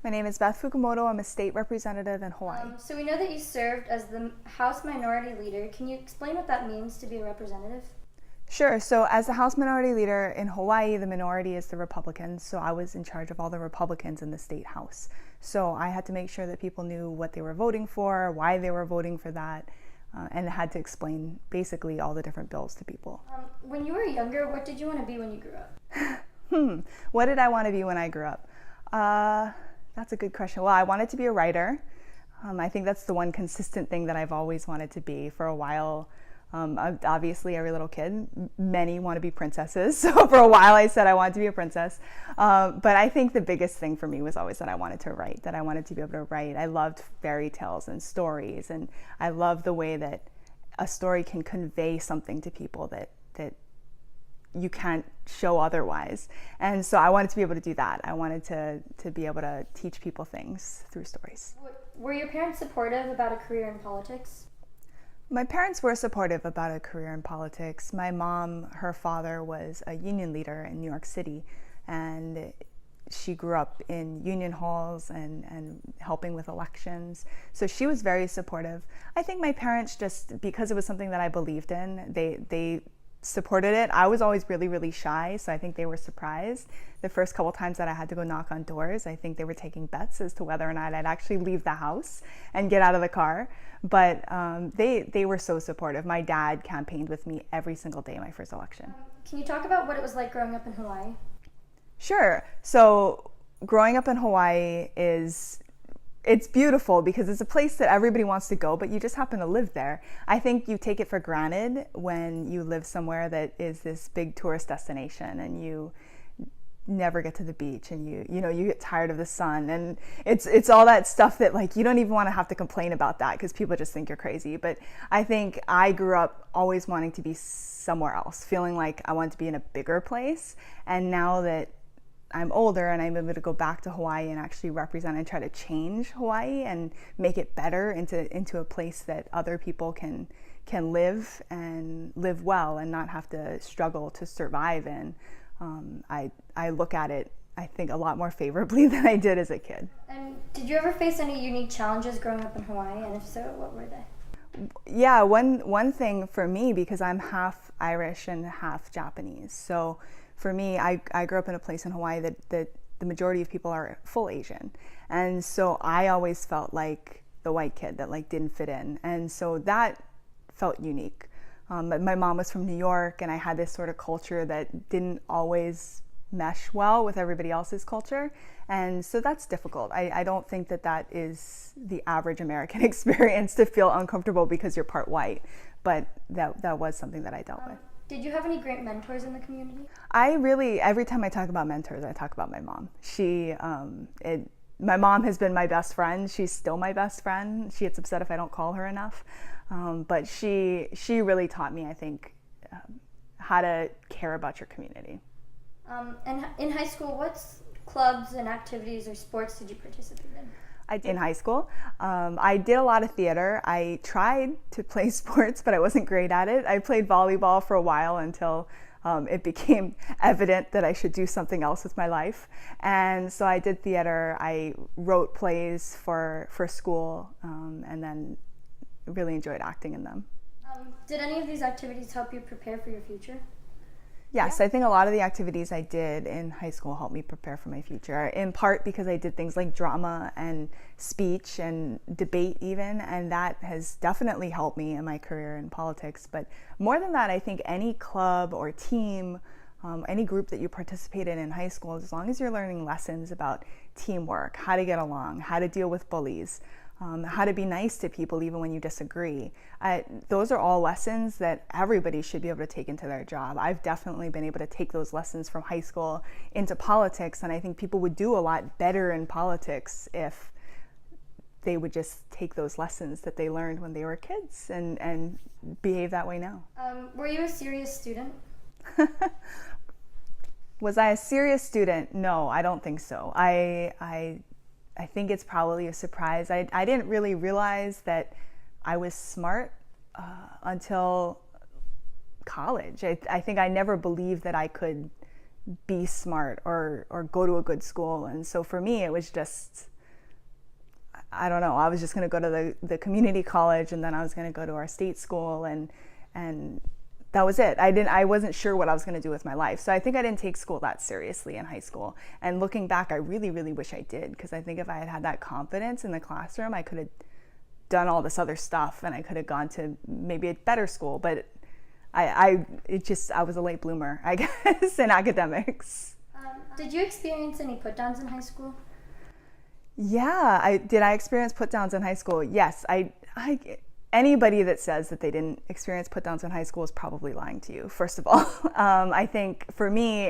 My name is Beth Fukumoto. I'm a state representative in Hawaii. So we know that you served as the House Minority Leader. Can you explain what that means to be a representative? Sure. So as the House Minority Leader in Hawaii, the minority is the Republicans. So I was in charge of all the Republicans in the state house. So I had to make sure that people knew what they were voting for, why they were voting for that, and had to explain basically all the different bills to people. When you were younger, what did you want to be when you grew up? What did I want to be when I grew up? That's a good question. Well, I wanted to be a writer. I think that's the one consistent thing that I've always wanted to be for a while. Obviously, every little kid, many want to be princesses. So for a while I said I wanted to be a princess. But I think the biggest thing for me was always that I wanted to write, that I wanted to be able to write. I loved fairy tales and stories, and I love the way that a story can convey something to people that you can't show otherwise. And so I wanted to be able to do that. I wanted to be able to teach people things through stories. Were your parents supportive about a career in politics? My parents were supportive about a career in politics. My mom, her father was a union leader in New York City, and she grew up in union halls and helping with elections. So she was very supportive. I think my parents, just because it was something that I believed in, they supported it. I was always really, really shy, so I think they were surprised. The first couple times that I had to go knock on doors, I think they were taking bets as to whether or not I'd actually leave the house and get out of the car. But they were so supportive. My dad campaigned with me every single day my first election. Can you talk about what it was like growing up in Hawaii? Sure. So growing up in Hawaii it's beautiful because it's a place that everybody wants to go, but you just happen to live there. I think you take it for granted when you live somewhere that is this big tourist destination and you never get to the beach, and you get tired of the sun, and it's all that stuff that, like, you don't even want to have to complain about that because people just think you're crazy. But I think I grew up always wanting to be somewhere else, feeling like I wanted to be in a bigger place. And now that I'm older and I'm able to go back to Hawaii and actually represent and try to change Hawaii and make it better into a place that other people can live and live well and not have to struggle to survive in. I look at it, I think, a lot more favorably than I did as a kid. And did you ever face any unique challenges growing up in Hawaii, and if so, what were they? Yeah, one thing for me, because I'm half Irish and half Japanese, so for me, I grew up in a place in Hawaii that the majority of people are full Asian. And so I always felt like the white kid that, like, didn't fit in. And so that felt unique. My mom was from New York, and I had this sort of culture that didn't always mesh well with everybody else's culture. And so that's difficult. I don't think that is the average American experience, to feel uncomfortable because you're part white. But that was something that I dealt with. Did you have any great mentors in the community? Every time I talk about mentors, I talk about my mom. My mom has been my best friend. She's still my best friend. She gets upset if I don't call her enough. But she really taught me, I think, how to care about your community. And in high school, what clubs and activities or sports did you participate in? In high school, I did a lot of theater. I tried to play sports, but I wasn't great at it. I played volleyball for a while until it became evident that I should do something else with my life. And so I did theater. I wrote plays for school, and then really enjoyed acting in them. Did any of these activities help you prepare for your future? Yes, I think a lot of the activities I did in high school helped me prepare for my future, in part because I did things like drama and speech and debate even, and that has definitely helped me in my career in politics. But more than that, I think any club or team, any group that you participated in high school, as long as you're learning lessons about teamwork, how to get along, how to deal with bullies, how to be nice to people even when you disagree. Those are all lessons that everybody should be able to take into their job. I've definitely been able to take those lessons from high school into politics, and I think people would do a lot better in politics if they would just take those lessons that they learned when they were kids and behave that way now. Were you a serious student? Was I a serious student? No, I don't think so. I think it's probably a surprise. I didn't really realize that I was smart until college. I think I never believed that I could be smart or go to a good school. And so for me, it was just I don't know, I was just going to go to the community college, and then I was going to go to our state school, and that was it. I wasn't sure what I was going to do with my life. So I think I didn't take school that seriously in high school. And looking back, I really, really wish I did, because I think if I had had that confidence in the classroom, I could have done all this other stuff, and I could have gone to maybe a better school. But I was a late bloomer, I guess, in academics. Did you experience any put-downs in high school? Yeah, I experience put-downs in high school? Yes. Anybody that says that they didn't experience put-downs in high school is probably lying to you, first of all. I think for me,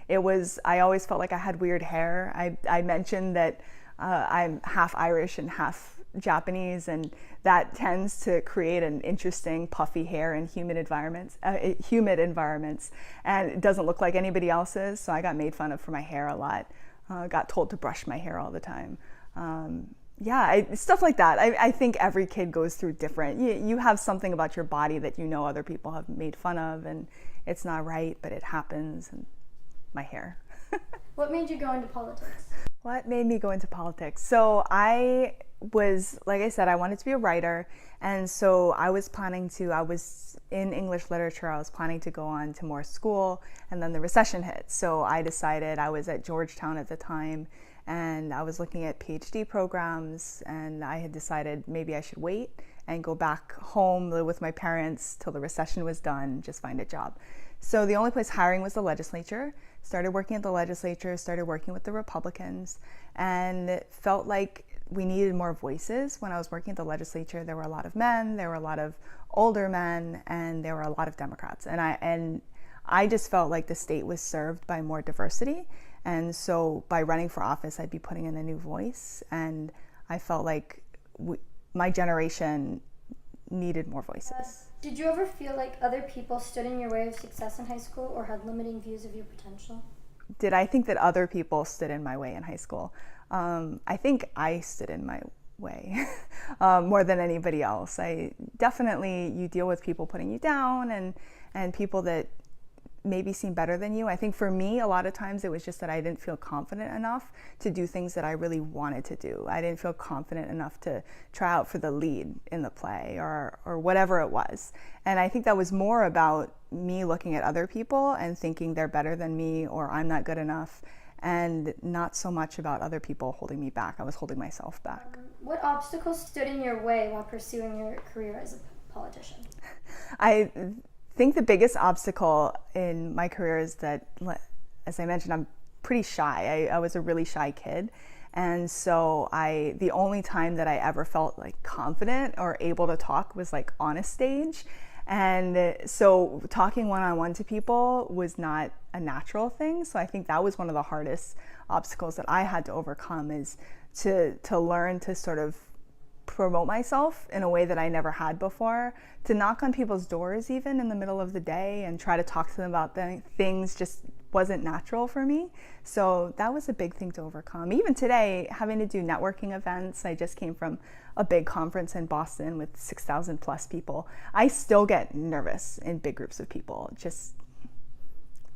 it was, I always felt like I had weird hair. I mentioned that I'm half Irish and half Japanese, and that tends to create an interesting puffy hair in humid environments, and it doesn't look like anybody else's, so I got made fun of for my hair a lot. Got told to brush my hair all the time. Stuff like that. I think every kid goes through different, you have something about your body that you know other people have made fun of, and it's not right, but it happens. And my hair. What made you go into politics? What made me go into politics? So I was, like I said, I wanted to be a writer, and so I was in English literature. I was planning to go on to more school, and then the recession hit. So I decided, I was at Georgetown at the time, and I was looking at PhD programs, and I had decided maybe I should wait and go back home, live with my parents till the recession was done, just find a job. So the only place hiring was the legislature. Started working at the legislature, started working with the Republicans, and it felt like we needed more voices. When I was working at the legislature, there were a lot of men, there were a lot of older men, and there were a lot of Democrats. And I just felt like the state was served by more diversity. And so by running for office, I'd be putting in a new voice. And I felt like my generation needed more voices. Did you ever feel like other people stood in your way of success in high school or had limiting views of your potential? Did I think that other people stood in my way in high school? I think I stood in my way more than anybody else. You deal with people putting you down, and people that maybe seem better than you. I think for me, a lot of times it was just that I didn't feel confident enough to do things that I really wanted to do. I didn't feel confident enough to try out for the lead in the play or whatever it was. And I think that was more about me looking at other people and thinking they're better than me or I'm not good enough, and not so much about other people holding me back. I was holding myself back. What obstacles stood in your way while pursuing your career as a politician? I think the biggest obstacle in my career is that, as I mentioned, I'm pretty shy. I was a really shy kid. And so the only time that I ever felt like confident or able to talk was like on a stage. And so talking one-on-one to people was not a natural thing. So I think that was one of the hardest obstacles that I had to overcome, is to learn to sort of promote myself in a way that I never had before, to knock on people's doors even in the middle of the day and try to talk to them about things just wasn't natural for me. So that was a big thing to overcome. Even today, having to do networking events, I just came from a big conference in Boston with 6,000 plus people. I still get nervous in big groups of people,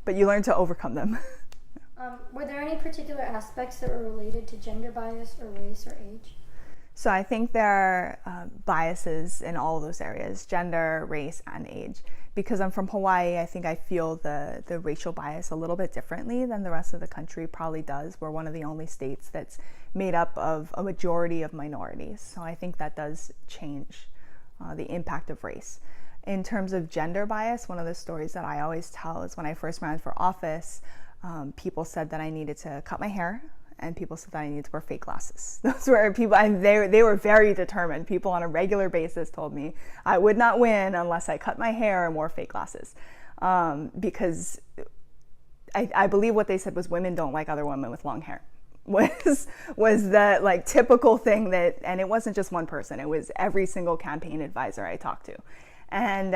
but you learn to overcome them. Were there any particular aspects that were related to gender bias or race or age? So I think there are biases in all of those areas, gender, race, and age. Because I'm from Hawaii, I think I feel the racial bias a little bit differently than the rest of the country probably does. We're one of the only states that's made up of a majority of minorities. So I think that does change the impact of race. In terms of gender bias, one of the stories that I always tell is when I first ran for office, people said that I needed to cut my hair, and people said that I needed to wear fake glasses. Those were people, and they were very determined. People on a regular basis told me I would not win unless I cut my hair and wore fake glasses. Because I believe what they said was women don't like other women with long hair. Was the like typical thing that, and it wasn't just one person, it was every single campaign advisor I talked to. And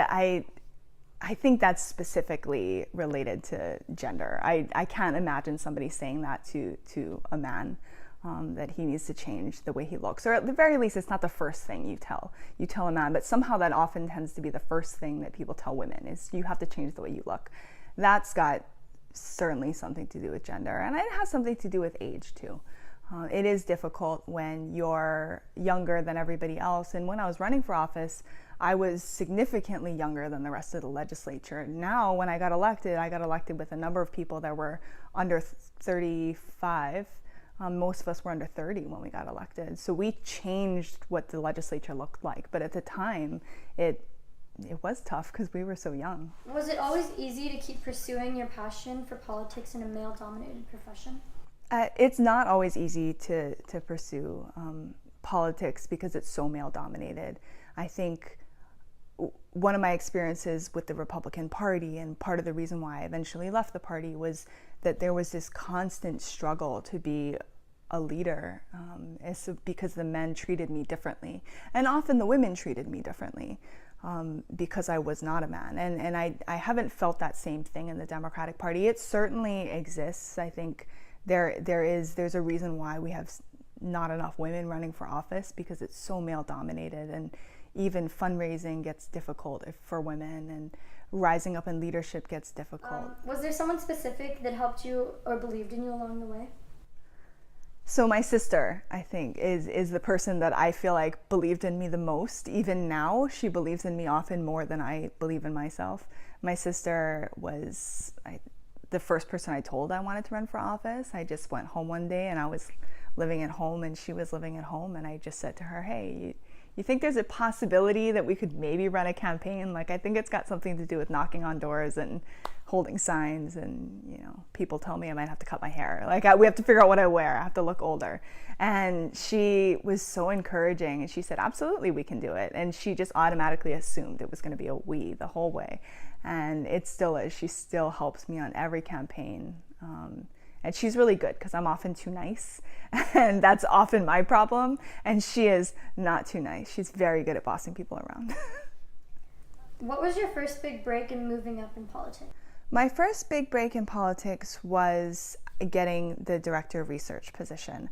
I think that's specifically related to gender. I can't imagine somebody saying that to a man, that he needs to change the way he looks. Or at the very least, it's not the first thing you tell a man, but somehow that often tends to be the first thing that people tell women, is you have to change the way you look. That's got certainly something to do with gender, and it has something to do with age too. It is difficult when you're younger than everybody else. And when I was running for office, I was significantly younger than the rest of the legislature. Now, when I got elected with a number of people that were under 35. Most of us were under 30 when we got elected. So we changed what the legislature looked like. But at the time, it was tough because we were so young. Was it always easy to keep pursuing your passion for politics in a male-dominated profession? It's not always easy to pursue politics because it's so male-dominated. I think one of my experiences with the Republican Party, and part of the reason why I eventually left the party, was that there was this constant struggle to be a leader, because the men treated me differently, and often the women treated me differently because I was not a man. And I haven't felt that same thing in the Democratic Party. It certainly exists. I think there's a reason why we have not enough women running for office, because it's so male dominated, and even fundraising gets difficult for women, and rising up in leadership gets difficult. Was there someone specific that helped you or believed in you along the way? So my sister, I think, is the person that I feel like believed in me the most. Even now, she believes in me often more than I believe in myself. My sister was the first person I told I wanted to run for office. I just went home one day and I was living at home and she was living at home, and I just said to her, hey, you think there's a possibility that we could maybe run a campaign? Like, I think it's got something to do with knocking on doors and holding signs, and, you know, people tell me I might have to cut my hair. Like, we have to figure out what I wear. I have to look older. And she was so encouraging, and she said, absolutely, we can do it. And she just automatically assumed it was going to be a we the whole way. And it still is. She still helps me on every campaign. And she's really good because I'm often too nice, and that's often my problem. And she is not too nice. She's very good at bossing people around. What was your first big break in moving up in politics? My first big break in politics was getting the director of research position,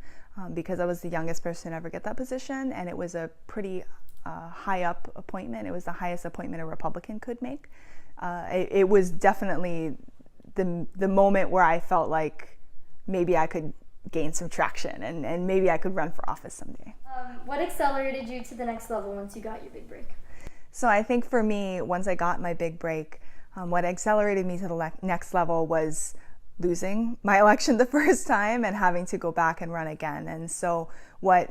because I was the youngest person to ever get that position, and it was a pretty high up appointment. It was the highest appointment a Republican could make. It was definitely the moment where I felt like maybe I could gain some traction and maybe I could run for office someday. What accelerated you to the next level once you got your big break? So I think for me, once I got my big break, what accelerated me to the next level was losing my election the first time and having to go back and run again. And so when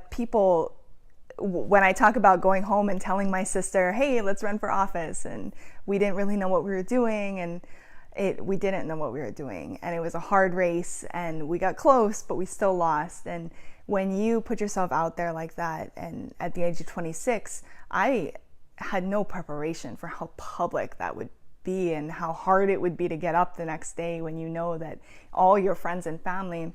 I talk about going home and telling my sister, hey, let's run for office, and we didn't really know what we were doing, and we didn't know what we were doing, and it was a hard race, and we got close, but we still lost. And when you put yourself out there like that, and at the age of 26, I had no preparation for how public that would be and how hard it would be to get up the next day when you know that all your friends and family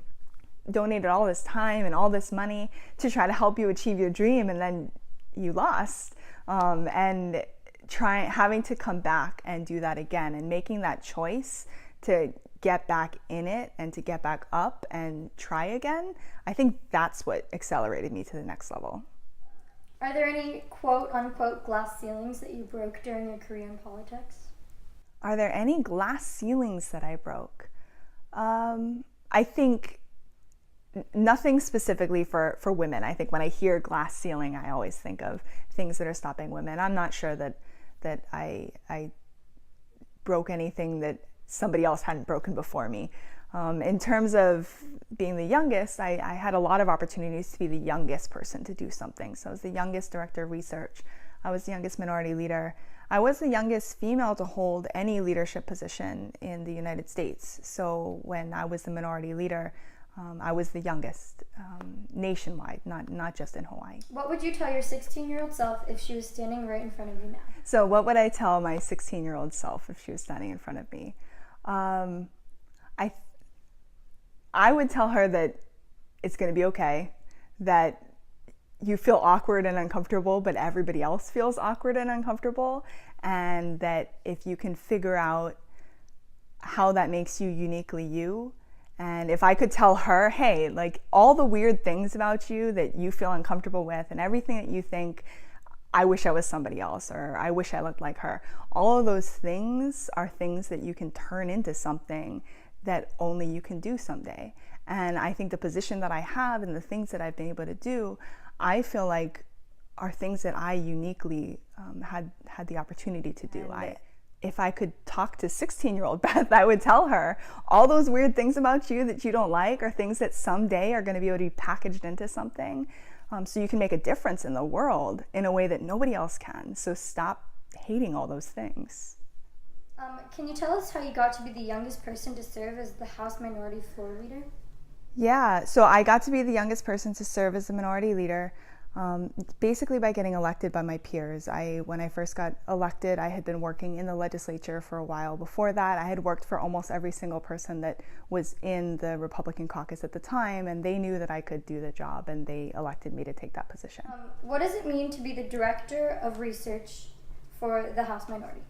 donated all this time and all this money to try to help you achieve your dream, and then you lost. And having to come back and do that again, and making that choice to get back in it and to get back up and try again, I think that's what accelerated me to the next level. Are there any quote unquote glass ceilings that you broke during your career in politics? Are there any glass ceilings that I broke? I think nothing specifically for women. I think when I hear glass ceiling, I always think of things that are stopping women. I'm not sure that I broke anything that somebody else hadn't broken before me. In terms of being the youngest, I had a lot of opportunities to be the youngest person to do something. So I was the youngest director of research. I was the youngest minority leader. I was the youngest female to hold any leadership position in the United States. So when I was the minority leader, I was the youngest nationwide, not just in Hawaii. What would you tell your 16-year-old self if she was standing right in front of you now? So what would I tell my 16-year-old self if she was standing in front of me? I would tell her that it's going to be okay, that you feel awkward and uncomfortable, but everybody else feels awkward and uncomfortable, and that if you can figure out how that makes you uniquely you. And if I could tell her, hey, like all the weird things about you that you feel uncomfortable with and everything that you think, I wish I was somebody else, or I wish I looked like her, all of those things are things that you can turn into something that only you can do someday. And I think the position that I have and the things that I've been able to do, I feel like are things that I uniquely had the opportunity to do. If I could talk to 16-year-old Beth, I would tell her all those weird things about you that you don't like are things that someday are going to be able to be packaged into something, so you can make a difference in the world in a way that nobody else can. So stop hating all those things. Can you tell us how you got to be the youngest person to serve as the House Minority Floor Leader? Yeah, so I got to be the youngest person to serve as the minority leader basically by getting elected by my peers. When I first got elected, I had been working in the legislature for a while. Before that, I had worked for almost every single person that was in the Republican caucus at the time, and they knew that I could do the job, and they elected me to take that position. What does it mean to be the Director of Research for the House Minority?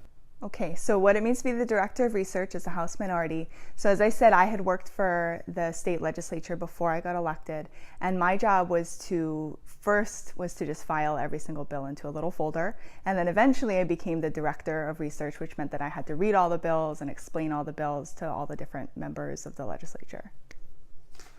Okay, so what it means to be the Director of Research as a House Minority. So as I said, I had worked for the state legislature before I got elected, and my job was to just file every single bill into a little folder, and then eventually I became the Director of Research, which meant that I had to read all the bills and explain all the bills to all the different members of the legislature.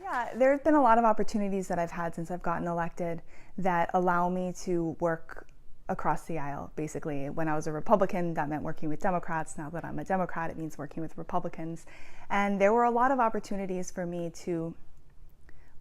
Yeah, there's been a lot of opportunities that I've had since I've gotten elected that allow me to work across the aisle. Basically, when I was a Republican, that meant working with Democrats. Now that I'm a Democrat, it means working with Republicans. And there were a lot of opportunities for me to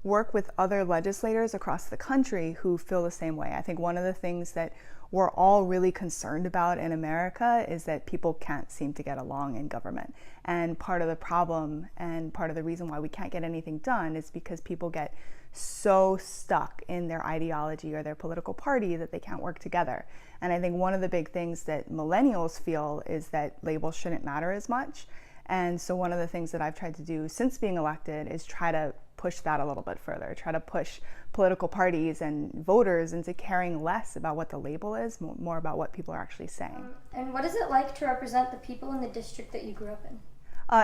work with other legislators across the country who feel the same way. I think one of the things that we're all really concerned about in America is that people can't seem to get along in government. And part of the problem and part of the reason why we can't get anything done is because people get so stuck in their ideology or their political party that they can't work together. And I think one of the big things that millennials feel is that labels shouldn't matter as much. And so one of the things that I've tried to do since being elected is try to push that a little bit further, try to push political parties and voters into caring less about what the label is, more about what people are actually saying. And what is it like to represent the people in the district that you grew up in?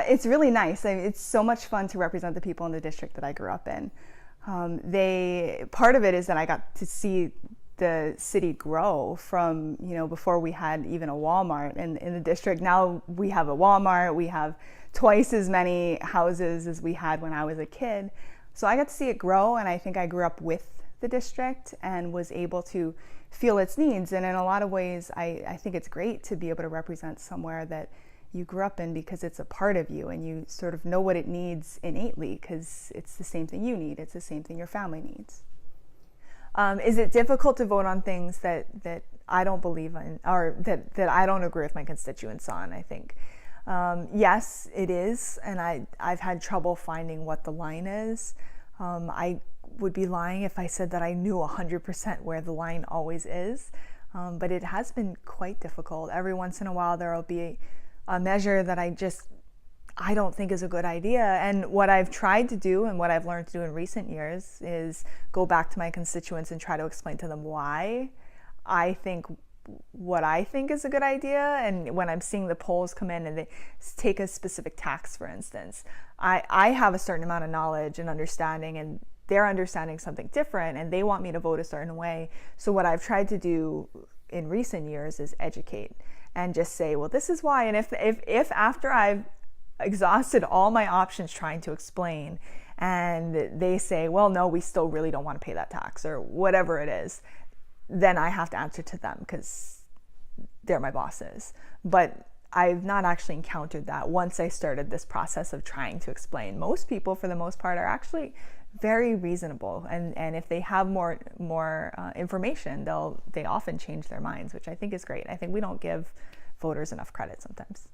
It's really nice. It's so much fun to represent the people in the district that I grew up in. Part of it is that I got to see the city grow from, before we had even a Walmart in the district. Now we have a Walmart, we have twice as many houses as we had when I was a kid. So I got to see it grow, and I think I grew up with the district and was able to feel its needs. And in a lot of ways, I think it's great to be able to represent somewhere that you grew up in, because it's a part of you and you sort of know what it needs innately, because it's the same thing you need, it's the same thing your family needs. Is it difficult to vote on things that I don't believe in, or that I don't agree with my constituents on? I think yes, it is, and I've had trouble finding what the line is. I would be lying if I said that I knew 100% where the line always is, but it has been quite difficult. Every once in a while there will be a measure that I don't think is a good idea. And what I've tried to do and what I've learned to do in recent years is go back to my constituents and try to explain to them why I think what I think is a good idea. And when I'm seeing the polls come in and they take a specific tax, for instance, I have a certain amount of knowledge and understanding, and they're understanding something different and they want me to vote a certain way. So what I've tried to do in recent years is educate and just say, well, this is why. And if after I've exhausted all my options trying to explain and they say, well, no, we still really don't want to pay that tax or whatever it is, then I have to answer to them because they're my bosses. But I've not actually encountered that once I started this process of trying to explain. Most people, for the most part, are actually very reasonable, and if they have more information, they often change their minds, which I think is great. I think we don't give voters enough credit sometimes.